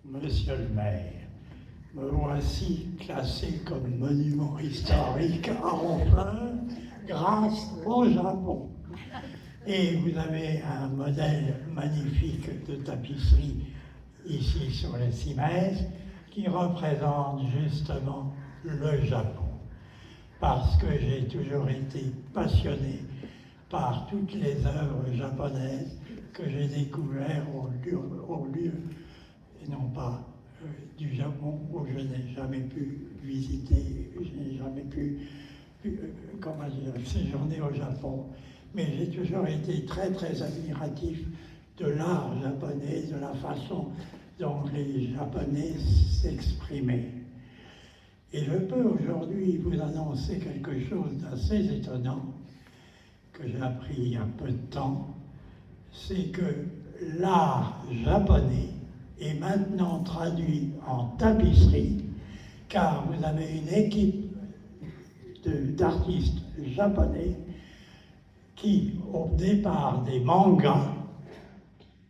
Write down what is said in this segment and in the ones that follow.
Monsieur le maire, me voici classé comme monument historique à Honfleur grâce au Japon. Et vous avez un modèle magnifique de tapisserie ici sur les cimaises qui représente justement le Japon. Parce que j'ai toujours été passionné par toutes les œuvres japonaises que j'ai découvertes au lieu et non pas du Japon où je n'ai jamais pu visiter, je n'ai jamais pu séjourner au Japon. Mais j'ai toujours été très très admiratif de l'art japonais, de la façon dont les Japonais s'exprimaient. Et je peux aujourd'hui vous annoncer quelque chose d'assez étonnant que j'ai appris il y a peu de temps, c'est que l'art japonais est maintenant traduit en tapisserie, car vous avez une équipe d'artistes japonais qui, au départ des mangas,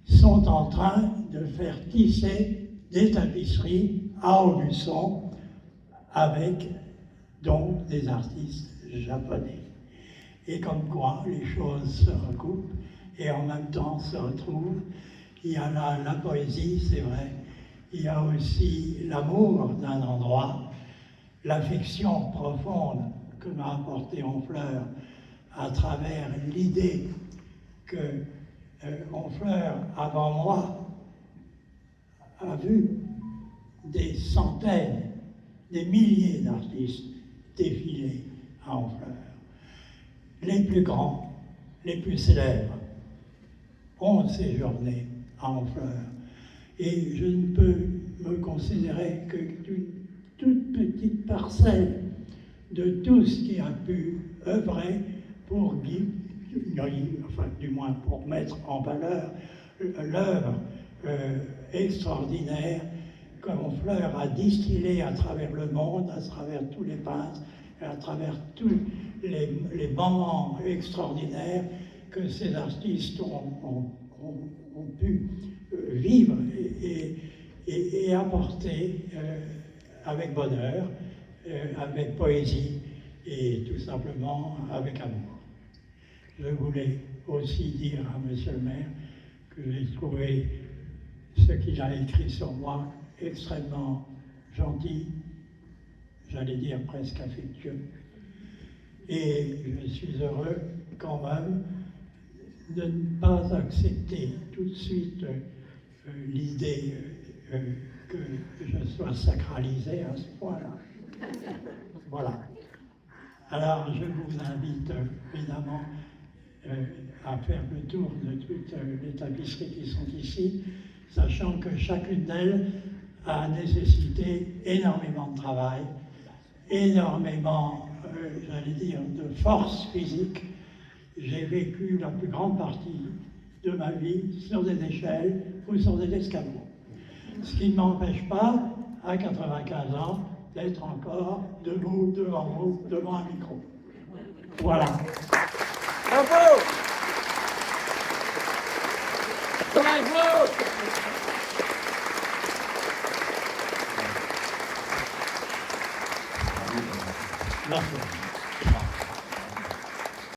sont en train de faire tisser des tapisseries à Aubusson avec donc des artistes japonais. Et comme quoi les choses se recoupent et en même temps se retrouvent. Il y a là la poésie, c'est vrai. Il y a aussi l'amour d'un endroit, l'affection profonde que m'a apporté Honfleur à travers l'idée que Honfleur, avant moi, a vu des centaines, des milliers d'artistes défiler à Honfleur. Les plus grands, les plus célèbres ont séjourné à Honfleur. Et je ne peux me considérer que d'une toute petite parcelle de tout ce qui a pu œuvrer pour enfin du moins pour mettre en valeur l'œuvre extraordinaire que Honfleur a distillée à travers le monde, à travers tous les peintres, à travers tous les moments extraordinaires que ces artistes ont pu vivre et apporter avec bonheur, avec poésie et tout simplement avec amour. Je voulais aussi dire à Monsieur le maire que j'ai trouvé ce qu'il a écrit sur moi extrêmement gentil, j'allais dire presque affectueux. Et je suis heureux quand même de ne pas accepter tout de suite l'idée que je sois sacralisé à ce point-là. Voilà. Alors je vous invite évidemment à faire le tour de toutes les tapisseries qui sont ici, sachant que chacune d'elles a nécessité énormément de travail, énormément, j'allais dire, de force physique. J'ai vécu la plus grande partie de ma vie sur des échelles ou sur des escabeaux. Ce qui ne m'empêche pas, à 95 ans, d'être encore debout devant vous, devant un micro. Voilà. Bravo! Bravo! Merci.